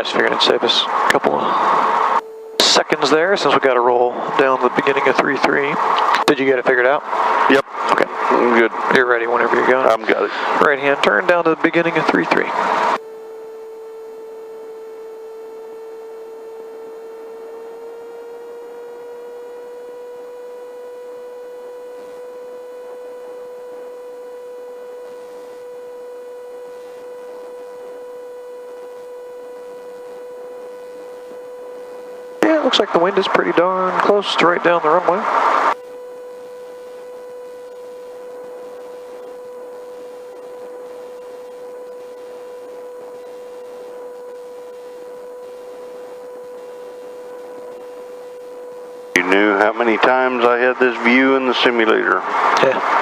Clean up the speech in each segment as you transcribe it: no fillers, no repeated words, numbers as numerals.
I just figured it'd save us a couple of seconds there since we got to roll down the beginning of 3-3. Did you get it figured out? Yep. Okay. I'm good. You're ready whenever you're going. I'm got it. Right hand turn down to the beginning of 3-3. Yeah, it looks like the wind is pretty darn close to right down the runway. You knew how many times I had this view in the simulator. Yeah.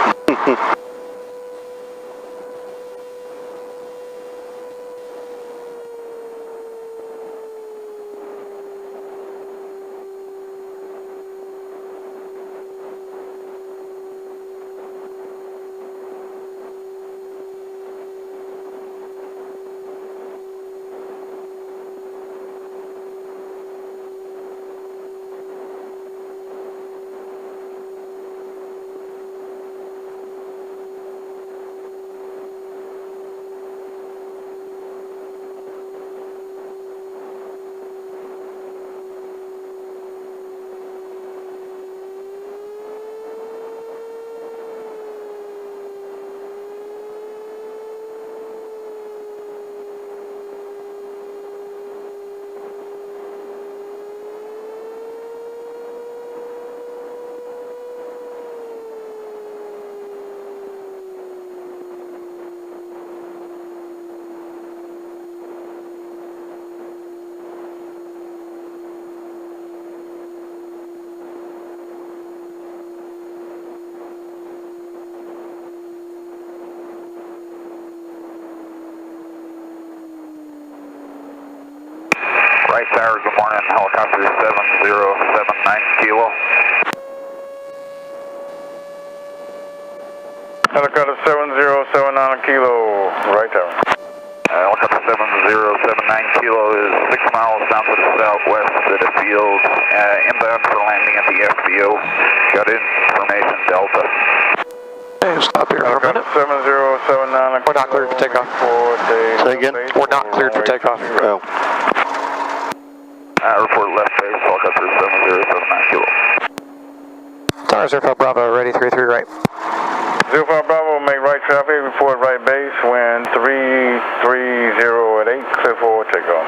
Right tower, good morning, helicopter 7079 kilo. Helicopter 7079 kilo, right tower. Helicopter 7079 kilo is 6 miles down to the southwest of the field, inbound for landing at the FBO. Got information, Delta. Hey, stop here for a minute. 7079. We're not cleared for takeoff. Say again? We're not cleared for takeoff. Oh. Report left base, helicopter 7079 kilo. Tower 05 Bravo, ready 3-3 right. 05 Bravo, make right traffic, report right base, wind 330 at 8, clear for takeoff.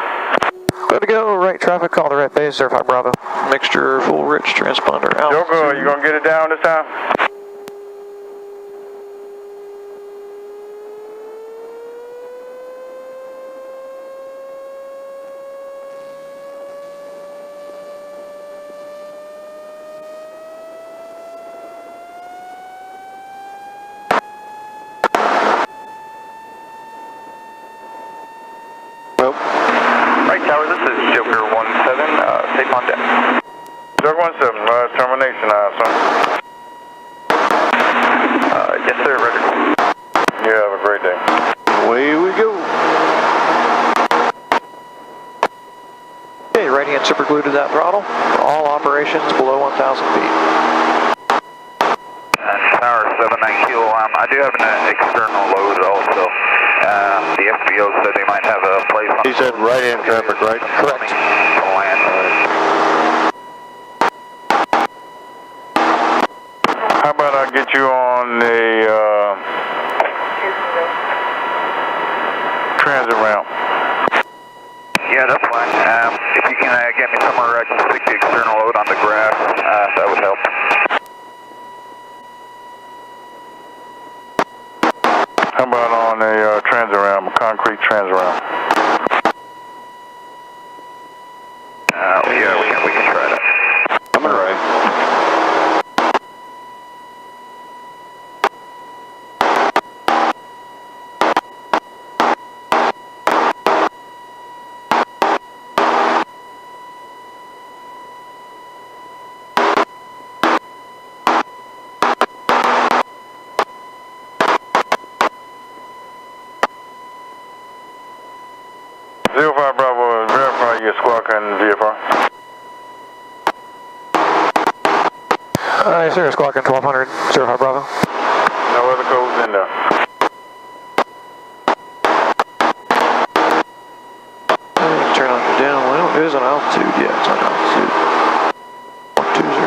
Good to go, right traffic, call the right base, 05 Bravo. Mixture, full rich, transponder out. Joker, you gonna get it down this time? Right tower, this is Joker 17, safe on deck. Joker 17, termination, son. Yes sir, ready. You have a great day. Away we go. Okay, right hand super glued to that throttle. All operations below 1,000 feet. Tower 79 kilo, I do have an external load also. The FBO said they might have a place on. He said right-hand traffic, right? Correct. To land. How about I get you on the transit ramp? Yeah, that's fine. If you can get me somewhere I can stick the external load on the grass, that would help. How about on a transit ramp, a concrete transit ramp? Yeah, we can try that. I'm all right. Bravo, your squawk and VFR. Yes, sir. Squawking 1200, 05 Bravo. No other codes in there. Turn on your downwind. It is on altitude. Yeah, it's on altitude. 1200.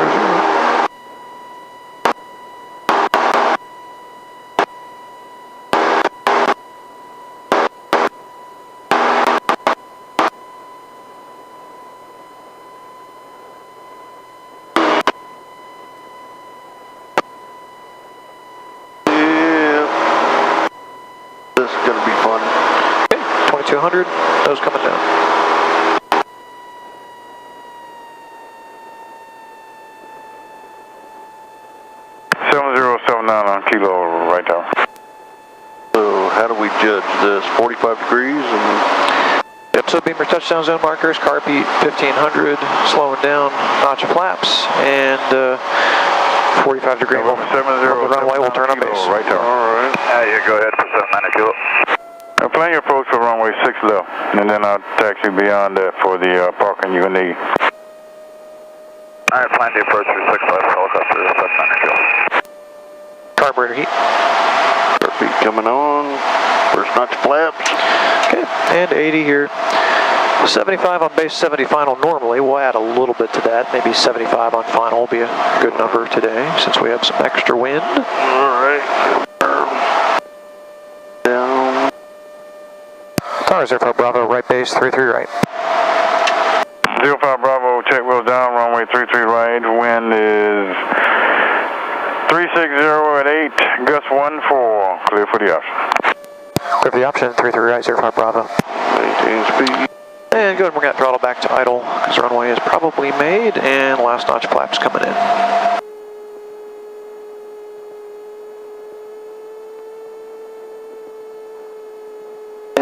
This is going to be fun. Okay, 2200. Those coming down. On kilo right now. So how do we judge this? 45 degrees and... Yep, so beamer touchdown zone markers, car beat 1500, slowing down, notch of flaps, and 45 degree over 70 the runway will turn on base. Right there. Alright. Yeah, go ahead for 790 kilo. Plan your approach for runway 6 left, and then I'll taxi beyond that for the parking you need. Alright, plan the approach for 6 left, helicopter 790 kilo. Carburetor heat. Heartbeat coming on. First notch flaps. Okay, and 80 here. 75 on base, 70 final normally. We'll add a little bit to that. Maybe 75 on final will be a good number today since we have some extra wind. Alright. Down. Tower 05 Bravo, right base, 33 right. 05 Bravo, check wheels down, runway 33 right. Wind is 360 at 8, gust 14. Clear for the option. Clear for the option, 33 right, 05 Bravo. Maintain speed. And go ahead and bring that throttle back to idle because runway is probably made and last notch flaps coming in.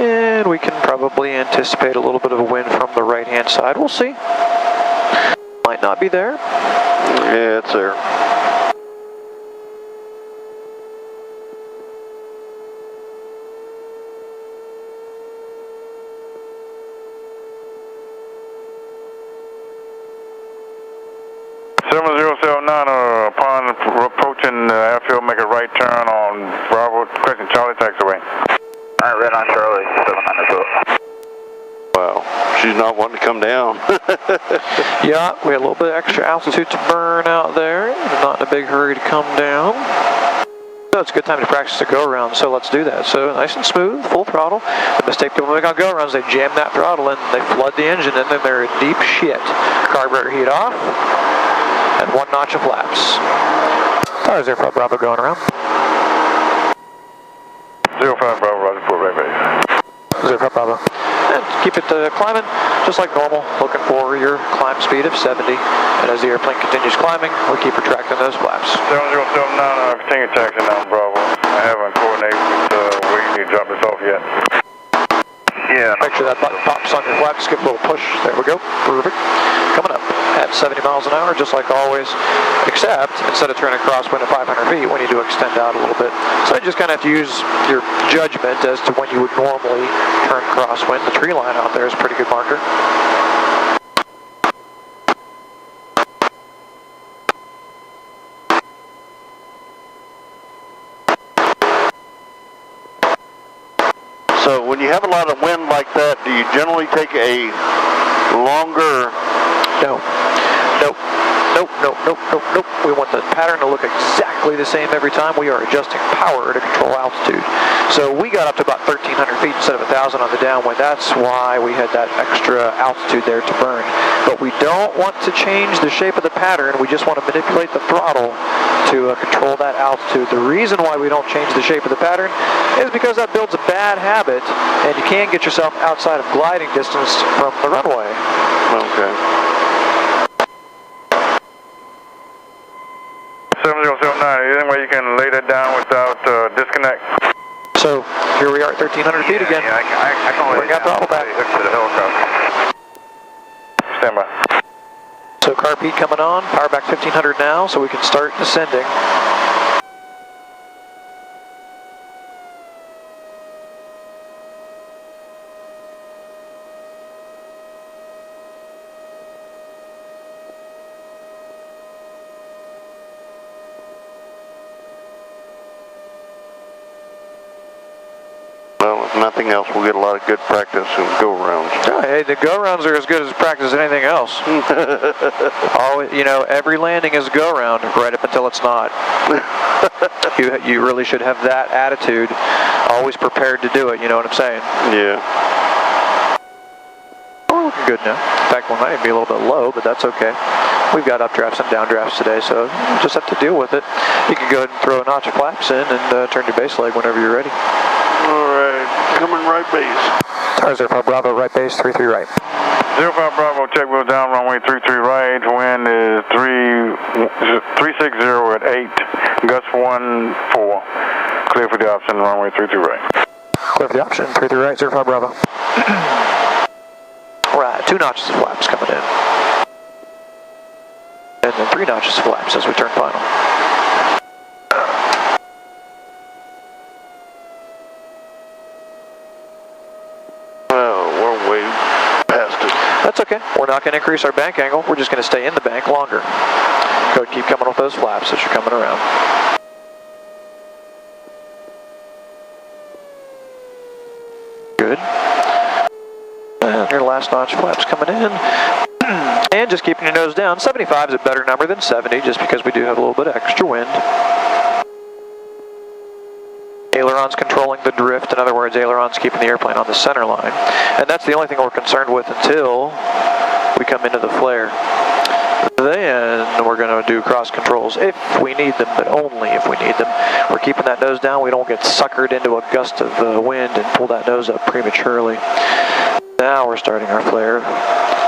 And we can probably anticipate a little bit of a wind from the right hand side. We'll see. Might not be there. Yeah, it's there. Upon approaching the airfield, make a right turn on Bravo, Crescent Charlie taxiway. Alright, red on Charlie, 790 kilo. Wow, she's not wanting to come down. Yeah, we had a little bit extra altitude to burn out there. Not in a big hurry to come down. So it's a good time to practice the go-around, so let's do that. So nice and smooth, full throttle. The mistake people make on go-arounds, they jam that throttle in, they flood the engine, and then they're in deep shit. Carburetor heat off, and one notch of flaps. Tower 05 Bravo going around. 05 Bravo, Roger, for right base. 05 Bravo. And keep it climbing just like normal, looking for your climb speed of 70. And as the airplane continues climbing, we'll keep retracting those flaps. 7079, continue taxi now, Bravo. I haven't coordinated with where you need to drop this off yet. Yeah. Make sure that button pops on your flaps, give a little push. There we go. Perfect. Coming up at 70 miles an hour, just like always, except instead of turning crosswind at 500 feet, we need to extend out a little bit. So you just kind of have to use your judgment as to when you would normally turn crosswind. The tree line out there is a pretty good marker. So when you have a lot of wind like that, do you generally take a longer... No. Nope. Nope, nope, nope, nope, nope. We want the pattern to look exactly the same every time. We are adjusting power to control altitude. So we got up to about 1,300 feet instead of 1,000 on the downwind. That's why we had that extra altitude there to burn. But we don't want to change the shape of the pattern. We just want to manipulate the throttle to control that altitude. The reason why we don't change the shape of the pattern is because that builds a bad habit, and you can get yourself outside of gliding distance from the runway. Okay. 7079, any way you can lay that down without disconnect? So here we are at 1,300 feet again. Yeah, I can Bring that throttle back. Hook to the helicopter. Stand by. So car Pete coming on, power back 1,500 now, so we can start descending. nothing else, we'll get a lot of good practice and go-arounds. Yeah, hey, the go-rounds are as good as practice as anything else. Always, you know, every landing is a go-round right up until it's not. You really should have that attitude, always prepared to do it, you know what I'm saying? Yeah. We're looking good now. In fact, we might be a little bit low, but that's okay. We've got updrafts and downdrafts today, so you just have to deal with it. You can go ahead and throw a notch of flaps in and turn your base leg whenever you're ready. All right, coming right base. Tower 05 Bravo, right base, 33 right. 05 Bravo, check wheels down, runway 33 right, wind is 360 at 8, gust 14, clear for the option, runway 33 right. Clear for the option, 33 right, 05 Bravo. Right, 2 notches of flaps coming in. And then 3 notches of flaps as we turn final. We're way past it. That's okay. We're not going to increase our bank angle. We're just going to stay in the bank longer. Go ahead, keep coming with those flaps as you're coming around. Good. And your last notch flaps coming in. And just keeping your nose down. 75 is a better number than 70 just because we do have a little bit of extra wind. Ailerons controlling the drift. In other words, ailerons keeping the airplane on the center line. And that's the only thing we're concerned with until we come into the flare. Then we're going to do cross controls if we need them, but only if we need them. We're keeping that nose down. We don't get suckered into a gust of wind and pull that nose up prematurely. Now we're starting our flare.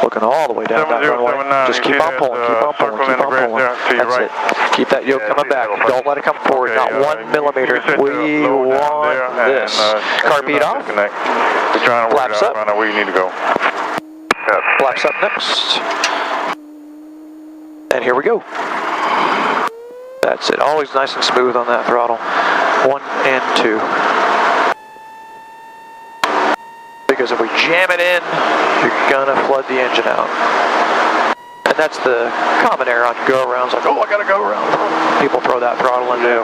Looking all the way down that runway. Just keep on pulling, keep on pulling, keep on pulling. That's it. Keep that yoke coming back. Don't let it come forward, not 1 millimeter. We want this. Car beat off. Flaps up. Where you need to go. Flaps up next. And here we go. That's it. Always nice and smooth on that throttle. 1 and 2. Because if we jam it in, you're gonna flood the engine out. And that's the common error on go-arounds, like, oh, I gotta go around. People throw that throttle in there.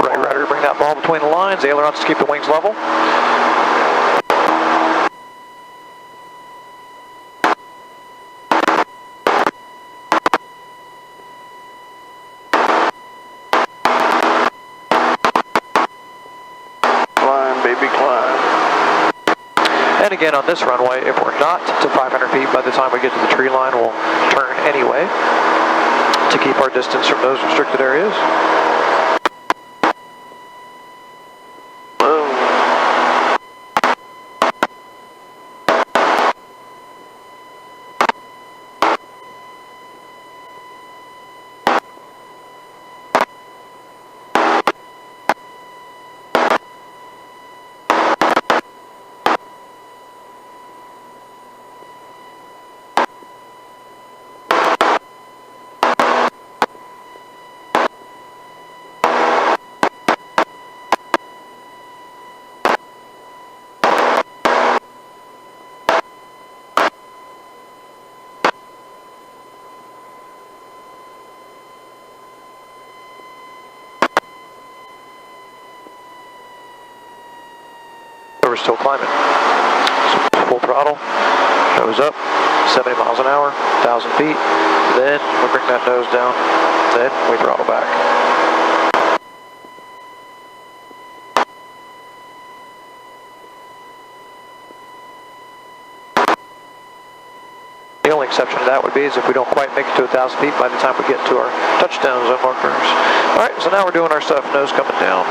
Right rudder, bring that ball between the lines. Ailerons to keep the wings level. And again, on this runway, if we're not to 500 feet by the time we get to the tree line, we'll turn anyway to keep our distance from those restricted areas. We're still climbing. So full throttle, nose up, 70 miles an hour, 1,000 feet. Then we bring that nose down. Then we throttle back. The only exception to that would be is if we don't quite make it to 1,000 feet by the time we get to our touchdown zone markers. All right, so now we're doing our stuff, nose coming down.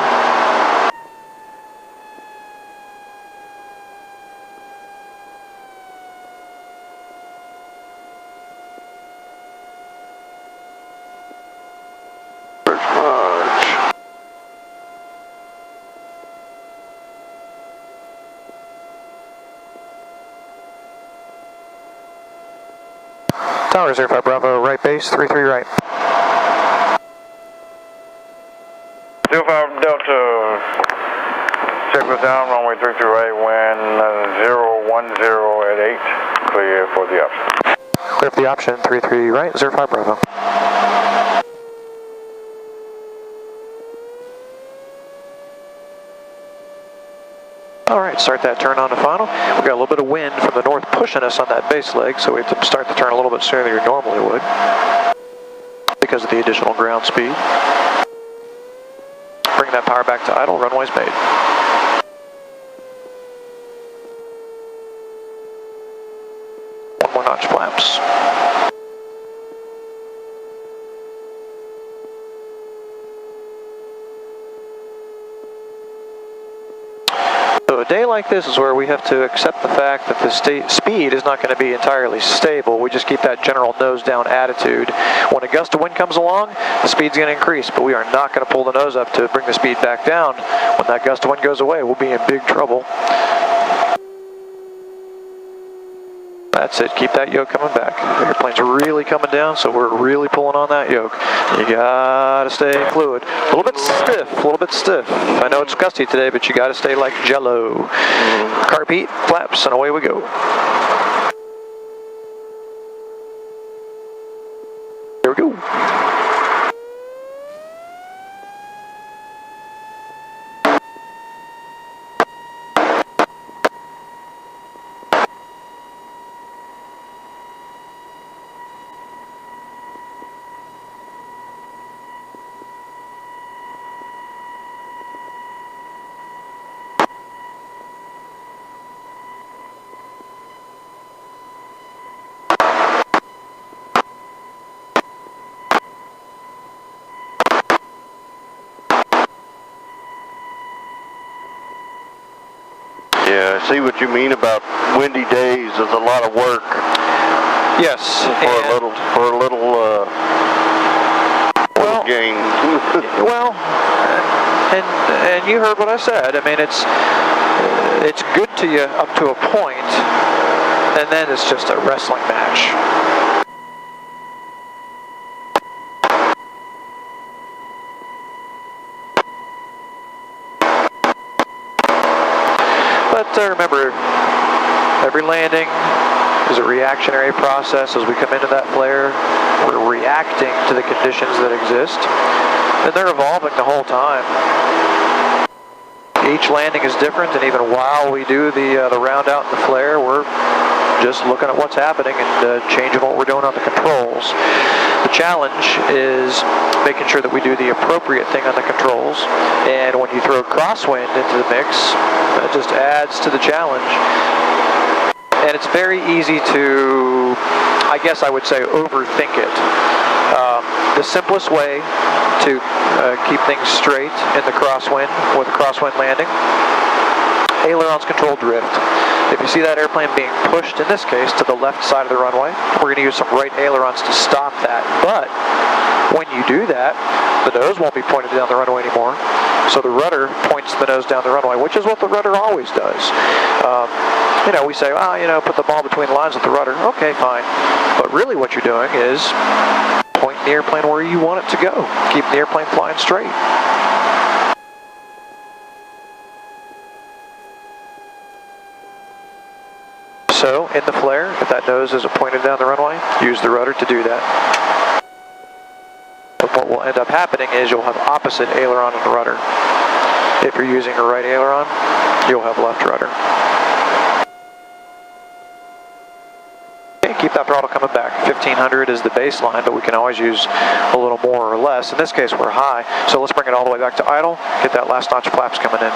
Tower 05 Bravo, right base, 33 right. 05 Delta, check us down, runway 33 right, wind 010 at 8, clear for the option. Clear for the option, 33 right, 05 Bravo. Alright, start that turn on to final. We've got a little bit of wind from the north pushing us on that base leg, so we have to start the turn a little bit sooner than you normally would because of the additional ground speed. Bring that power back to idle, runway's made. One more notch flaps. So a day like this is where we have to accept the fact that the speed is not going to be entirely stable. We just keep that general nose down attitude. When a gust of wind comes along, the speed's going to increase, but we are not going to pull the nose up to bring the speed back down. When that gust of wind goes away, we'll be in big trouble. That's it, keep that yoke coming back. The airplane's really coming down, so we're really pulling on that yoke. You gotta stay fluid. A little bit stiff. I know it's gusty today, but you gotta stay like jello. Carb heat, flaps, and away we go. Here we go. Yeah, I see what you mean about windy days. There's a lot of work. Yes. For a little gain. Well, and you heard what I said. I mean, it's good to you up to a point, and then it's just a wrestling match. But remember, every landing is a reactionary process. As we come into that flare, we're reacting to the conditions that exist, and they're evolving the whole time. Each landing is different, and even while we do the round out in the flare, we're just looking at what's happening and changing what we're doing on the controls. The challenge is making sure that we do the appropriate thing on the controls, and when you throw crosswind into the mix, that just adds to the challenge. And it's very easy to, I guess I would say, overthink it. The simplest way to keep things straight in the crosswind with a crosswind landing, ailerons control drift. If you see that airplane being pushed, in this case, to the left side of the runway, we're going to use some right ailerons to stop that. But when you do that, the nose won't be pointed down the runway anymore. So the rudder points the nose down the runway, which is what the rudder always does. You know, we say, well, you know, put the ball between the lines with the rudder. Okay, fine. But really what you're doing is pointing the airplane where you want it to go. Keep the airplane flying straight. So, in the flare, if that nose isn't pointed down the runway, use the rudder to do that. But what will end up happening is you'll have opposite aileron and rudder. If you're using a right aileron, you'll have left rudder. Okay, keep that throttle coming back. 1500 is the baseline, but we can always use a little more or less. In this case, we're high, so let's bring it all the way back to idle, get that last notch of flaps coming in.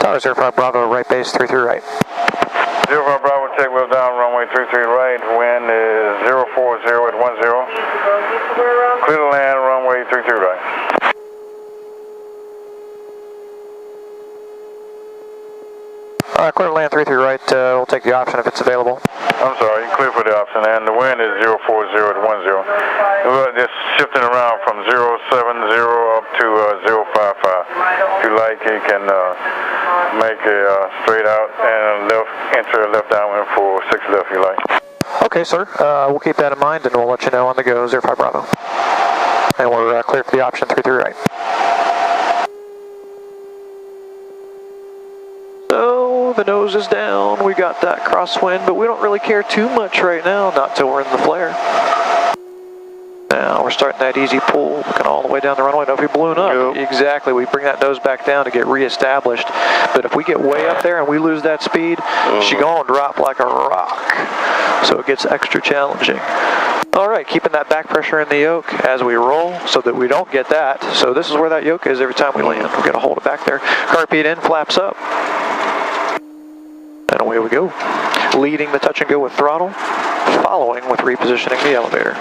Tower 05 Bravo, right base, 33 right. 05 Bravo, check wheel down, runway 33 right, wind is 040 at 10. Clear to land, runway 33 right. Clear to land 33 right, we'll take the option if it's available. I'm sorry, clear for the option, and the wind is 040 at 10. We're just shifting around from 070 up to 055. If you like, you can make a straight out and enter left downwind for 6 left if you like. Okay, sir. We'll keep that in mind, and we'll let you know on the go, 05 Bravo. And we're clear for the option, 33 right. So, the nose is down. We got that crosswind, but we don't really care too much right now, not till we're in the flare. Now we're starting that easy pull, looking all the way down the runway. Now if we balloon up, Yep. exactly, we bring that nose back down to get reestablished. But if we get way up there and we lose that speed, she's gonna drop like a rock. So it gets extra challenging. All right, keeping that back pressure in the yoke as we roll so that we don't get that. So this is where that yoke is every time we land. We're gonna hold it back there. Carpet in, flaps up. And away we go. Leading the touch and go with throttle, following with repositioning the elevator.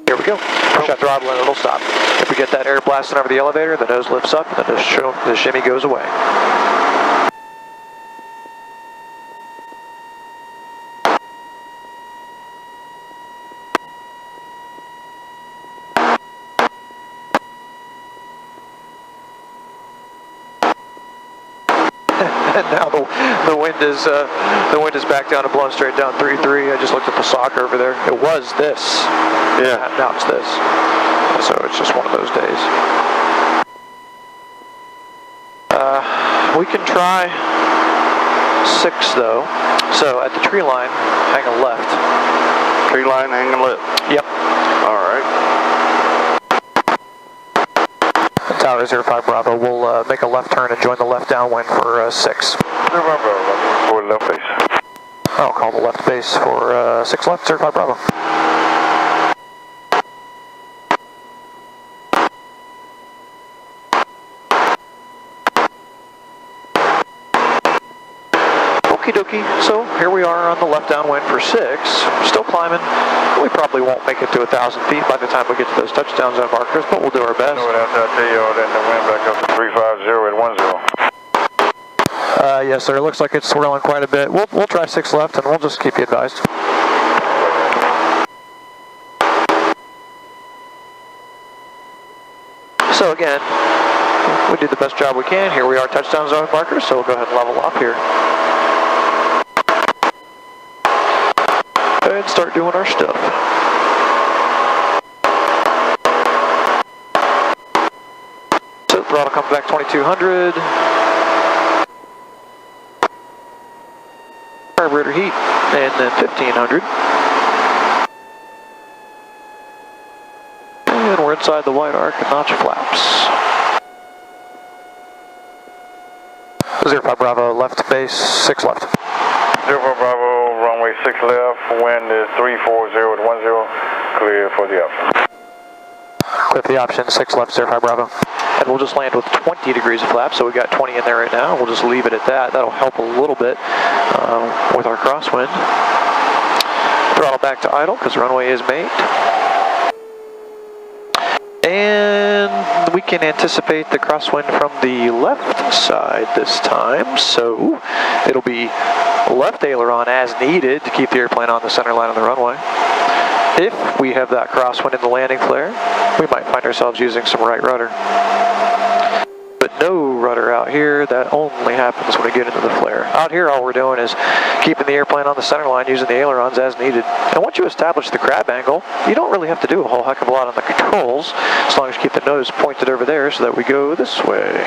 Here we go. Push that throttle and it'll stop. If we get that air blasting over the elevator, the nose lifts up and the shimmy goes away. And now the wind is back down and blowing straight down 3-3. I just looked at the sock over there. It was this. Yeah. Now it's this. So it's just one of those days. We can try 6 though. So at the tree line, hang a left. Tree line hanging left. Yep. All right. Tower 05 Bravo. We'll make a left turn and join the left downwind for 6. For left base. I'll call the left base for 6 left, 05 Bravo. Okie dokie, so here we are on the left downwind for 6. We're still climbing. We probably won't make it to 1,000 feet by the time we get to those touchdown zone markers, but we'll do our best. No, I'll tell you all, then the wind back up to 350 at 10. Yes, sir. It looks like it's swirling quite a bit. We'll try 6 left, and we'll just keep you advised. So again, we did the best job we can. Here we are, touchdown zone markers, so we'll go ahead and level off here. And start doing our stuff. So throttle comes back 2200. Carburetor heat, and then 1500. And we're inside the white arc and notch flaps. 05 Bravo, left base, 6 left. 05 Bravo, runway 6 left, wind is 340 at 10, clear for the option. Clear for the option, 6 left, 05 Bravo. And we'll just land with 20 degrees of flap, so we got 20 in there right now. We'll just leave it at that. That'll help a little bit with our crosswind. Throttle back to idle because runway is made. And we can anticipate the crosswind from the left side this time, so it'll be left aileron as needed to keep the airplane on the center line of the runway. If we have that crosswind in the landing flare, we might find ourselves using some right rudder. But no rudder out here. That only happens when we get into the flare. Out here, all we're doing is keeping the airplane on the center line using the ailerons as needed. And once you establish the crab angle, you don't really have to do a whole heck of a lot on the controls, as long as you keep the nose pointed over there so that we go this way.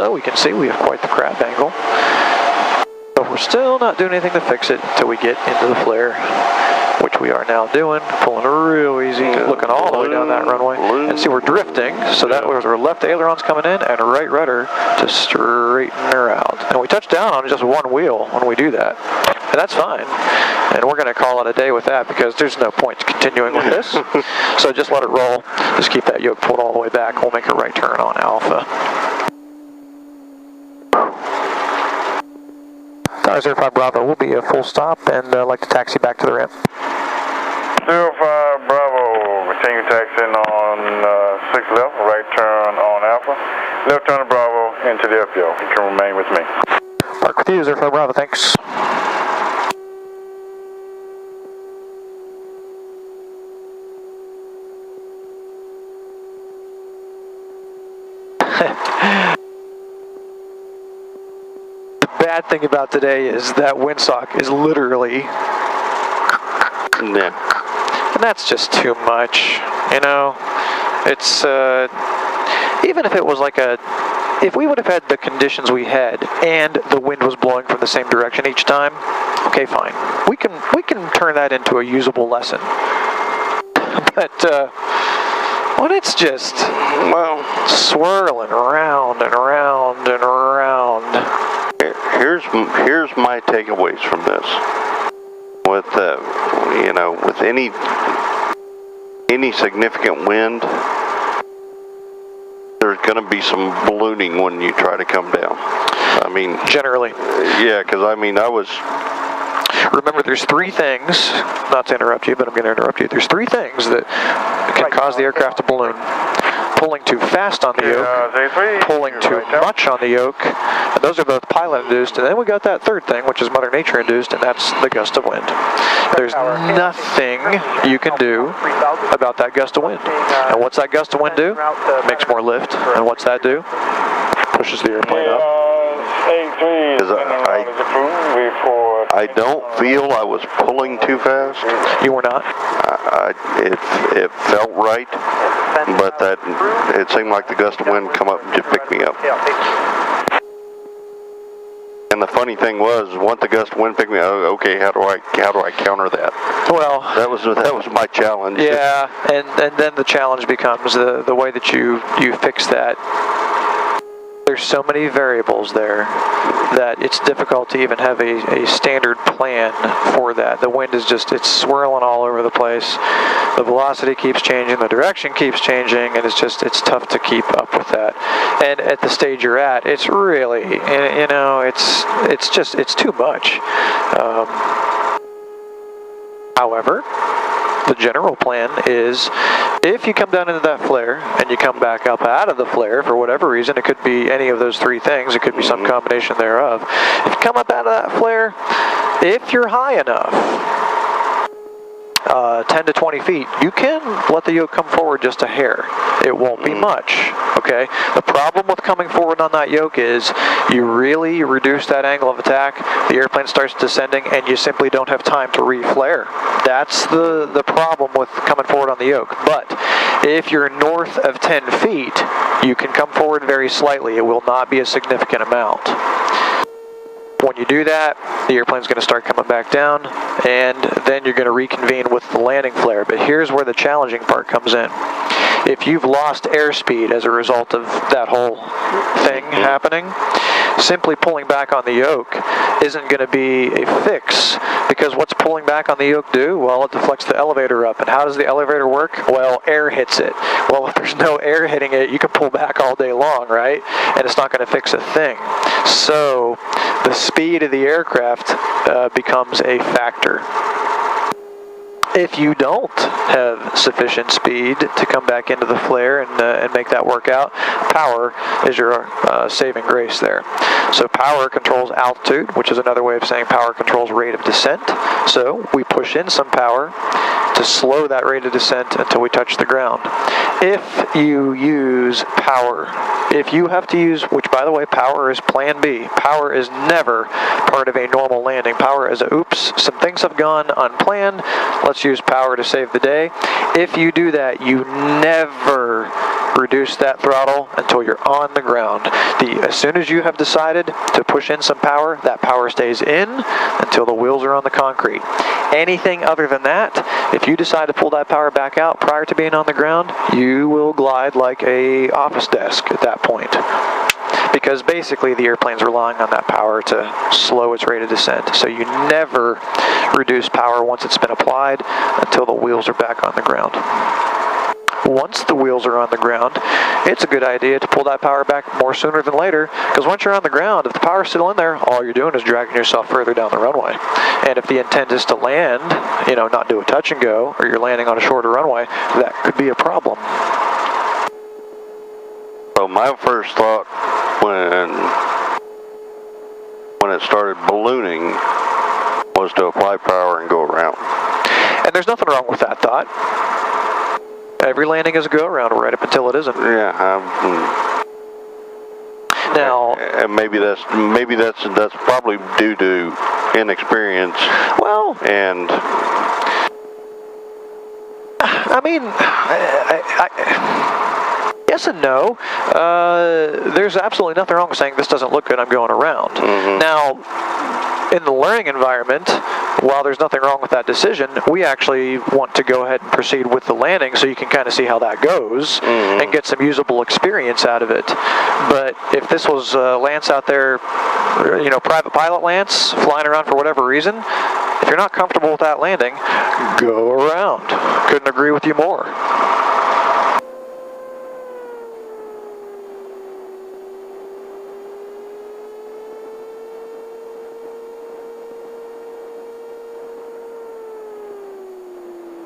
So we can see we have quite the crab angle. But we're still not doing anything to fix it until we get into the flare, which we are now doing, pulling real easy, looking all the way down that runway. And see, we're drifting, so that was our left ailerons coming in and right rudder to straighten her out. And we touch down on just one wheel when we do that. And that's fine. And we're going to call it a day with that because there's no point to continuing with this. So just let it roll. Just keep that yoke pulled all the way back. We'll make a right turn on Alpha. Tower 05 Bravo, we'll be a full stop and like to taxi back to the ramp. 05 Bravo, continue taxiing on 6 left, right turn on Alpha, left turn to Bravo into the FBO. You can remain with me. Park with you, 05 Bravo, thanks. bad thing about today is that windsock is literally, Yeah. and that's just too much, you know. It's, even if it was like if we would have had the conditions we had and the wind was blowing from the same direction each time, okay, fine. We can turn that into a usable lesson. But when it's just swirling around and around and around. Here's my takeaways from this. With with any significant wind, there's going to be some ballooning when you try to come down. I mean, generally. Yeah, because I was. Remember, there's three things, not to interrupt you, but I'm going to interrupt you. There's three things that can cause the aircraft to balloon. Pulling too fast on the yoke, pulling too much on the yoke, and those are both pilot-induced. And then we got that third thing, which is Mother Nature-induced, and that's the gust of wind. There's nothing you can do about that gust of wind. And what's that gust of wind do? Makes more lift. And what's that do? Pushes the airplane up. I don't feel I was pulling too fast. You were not? It felt right, but it seemed like the gust of wind come up and just pick me up. And the funny thing was, once the gust of wind picked me up, okay, how do I counter that? Well, that was my challenge. Yeah, and then the challenge becomes the way that you fix that. There's so many variables there that it's difficult to even have a standard plan for that. The wind is it's swirling all over the place. The velocity keeps changing, the direction keeps changing, and it's tough to keep up with that. And at the stage you're at, it's really, it's too much. However, the general plan is, if you come down into that flare and you come back up out of the flare for whatever reason, it could be any of those three things, it could be some combination thereof. If you come up out of that flare, if you're high enough, 10 to 20 feet, you can let the yoke come forward just a hair. It won't be much, okay? The problem with coming forward on that yoke is you really reduce that angle of attack, the airplane starts descending, and you simply don't have time to re-flare. That's the problem with coming forward on the yoke. But if you're north of 10 feet, you can come forward very slightly. It will not be a significant amount. When you do that, the airplane's going to start coming back down, and then you're going to reconvene with the landing flare. But here's where the challenging part comes in. If you've lost airspeed as a result of that whole thing happening, simply pulling back on the yoke isn't going to be a fix, because what's pulling back on the yoke do? Well, it deflects the elevator up. And how does the elevator work? Well, air hits it. Well, if there's no air hitting it, you can pull back all day long, right? And it's not going to fix a thing. So the speed of the aircraft becomes a factor. If you don't have sufficient speed to come back into the flare and make that work out, power is your saving grace there. So power controls altitude, which is another way of saying power controls rate of descent. So we push in some power to slow that rate of descent until we touch the ground. If you use power, if you have to use, which by the way, power is plan B. Power is never part of a normal landing. Power is oops, some things have gone unplanned, let's use power to save the day. If you do that, you never reduce that throttle until you're on the ground. As soon as you have decided to push in some power, that power stays in until the wheels are on the concrete. Anything other than that, if you decide to pull that power back out prior to being on the ground, you will glide like a office desk at that point. Because basically the airplane's relying on that power to slow its rate of descent. So you never reduce power once it's been applied until the wheels are back on the ground. Once the wheels are on the ground, it's a good idea to pull that power back more sooner than later, because once you're on the ground, if the power's still in there, all you're doing is dragging yourself further down the runway. And if the intent is to land, not do a touch and go, or you're landing on a shorter runway, that could be a problem. So my first thought when it started ballooning was to apply power and go around. And there's nothing wrong with that thought. Every landing is a go-around right up until it isn't. Yeah. Now, and maybe that's probably due to inexperience. well, And I mean, yes and no. There's absolutely nothing wrong with saying this doesn't look good, I'm going around. Now, in the learning environment, while there's nothing wrong with that decision, we actually want to go ahead and proceed with the landing so you can kind of see how that goes and get some usable experience out of it. But if this was Lance out there, you know, private pilot Lance, flying around for whatever reason, if you're not comfortable with that landing, go around. Couldn't agree with you more.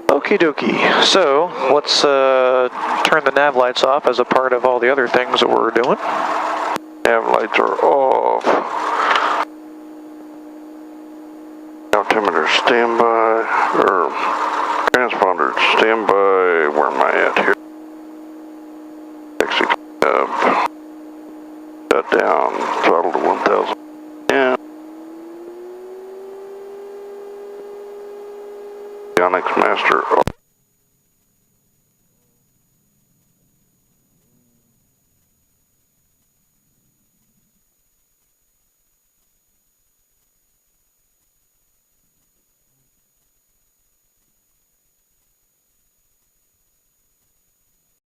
Okie dokie. So let's turn the nav lights off as a part of all the other things that we're doing. nav lights are off. Altimeter standby, or transponder standby. Where am I at here? Exit cab. Shut down. Throttle to 1,000. Yeah. Onyx Master.